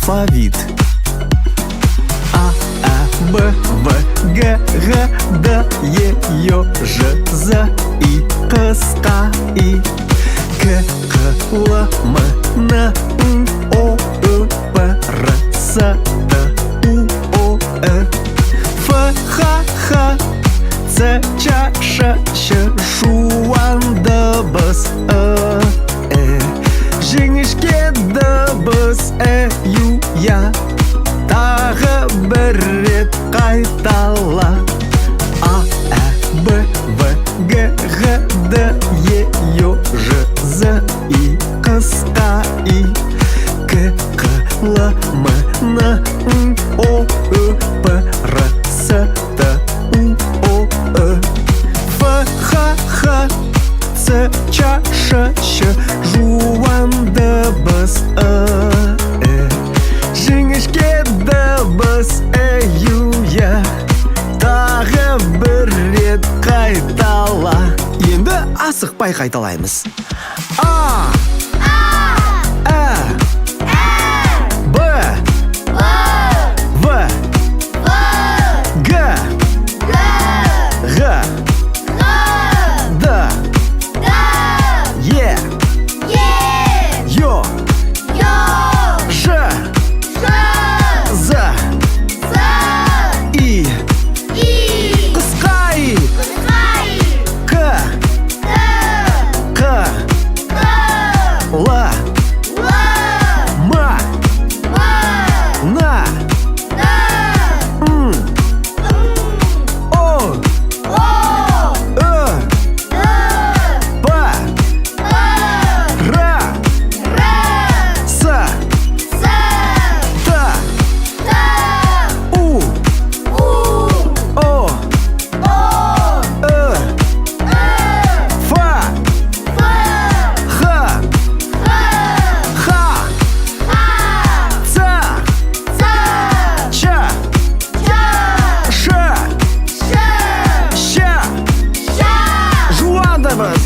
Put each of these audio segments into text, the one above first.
алфавит. А, Б, В, Г, Г, Д, Е, Ё, Ж, З, И, Q, С, К, И, К, Q, Л, М, Н, О, Ө, П, Р, С, Т, У, О, Э, Ф, Х, Х, Ц, Ч, Ш, Щ, Жуан, дыбыс Э. Жіңішке дыбыс Ю, Я. Тағы бір рет қайтала. А, Б, В, Г, Г, Д, Е, Ё, Ж, З, И, Q, С, К, И, К, Q, Л, М, Н, О, Ө, П, Р, С, Т, У, О, Э, Ф, Х, Х, Ц, Ч, Ш, Щ, Жуан, дыбыс Жіңішке дыбыс Ю, Я. Тағы бір рет қайтала. Енді асықпай қайталаймыз. А, Ә, Б, В, Г, Г, Д, Е, Ё, Ж, З, И, қысқа И, К, Q, Л, М, Н, О, Э, П, Р, С, Т, У, О, Э, Ф, Х, Х, Ц, Ч, Ш, Щ, Жуан дыбыс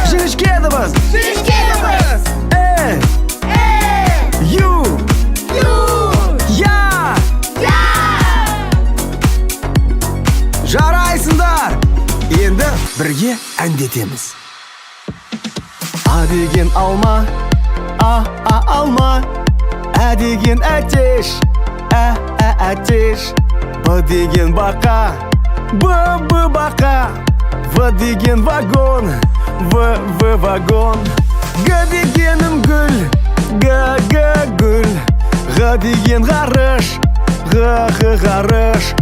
Жіңішке дыбыс Ю, Я. Жарайсыңдар. Енді бірге әндетеміз. А деген алма, алма. Ә деген әтеш, әтеш. Б деген бақа, бақа. В деген вагон, вагон. Г дегенім гүл, гүл. Г деген ғарыш, ғарыш.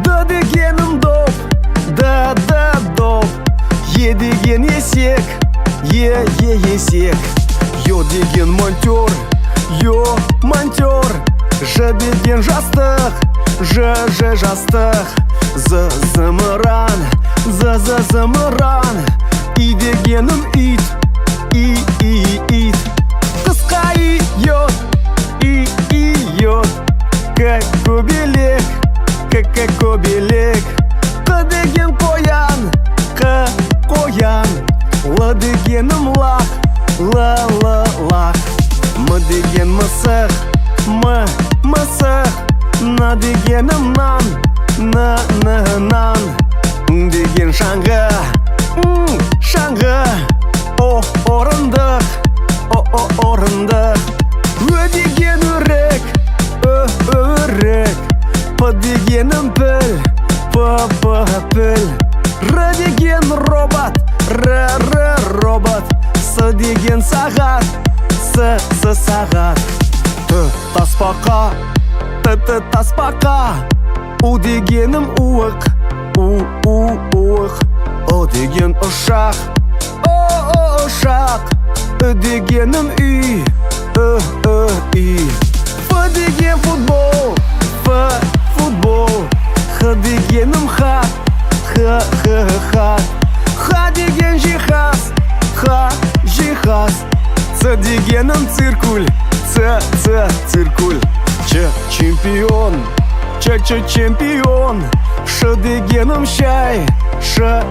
Д дегенім доп, доп. Е деген есек, есек. Ё деген монтер, монтер. Ж деген жастық, жастық. З зымыран, зымыран. И дегенім ит, ит. Қысқа И, йод, йод. К көбелек, көбелек. Қ деген қоян, қоян. Л дегенім лақ, лақ. М деген мысық, мысық. Н дегенім нан, нан. Ң деген шаңғы, шаңғы. О, орындық, орындық. Ö деген өрек, өрек. П дегенім піл, піл. Р деген робот, робот. С деген сағат, сағат. Т таспақа, таспақа. У дегенім уық, уық. О деген ұшақ, ұшақ. Ү дегенім үй, үй. Ф деген футбол, футбол. Х дегенім хат, хат. Х деген жиһаз, жиһаз. Ц дегенім циркуль, циркуль. Ч чемпион, чемпион. Ш дегенім шай, ш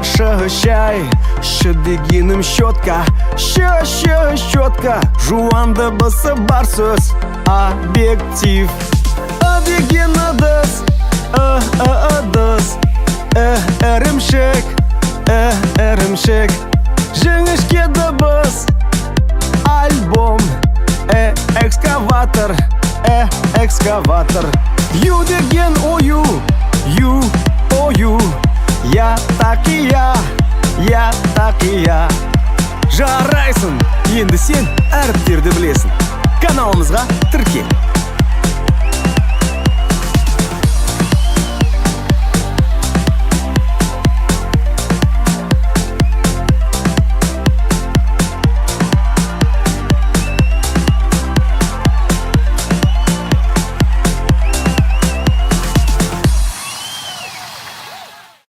шай. Щ дегенім щетка, щ щетка. Жуан дыбысы бар сөз, объектив. Деген ыдыс, ыдыс. Ірімшік, ірімшік. Жіңішке дыбыс, альбом. Экскаватор, экскаватор. Ю деген ою, ою. Я так и я так и я. Жарайсың, енді сен әріптерді білесің. Каналымызға тіркел.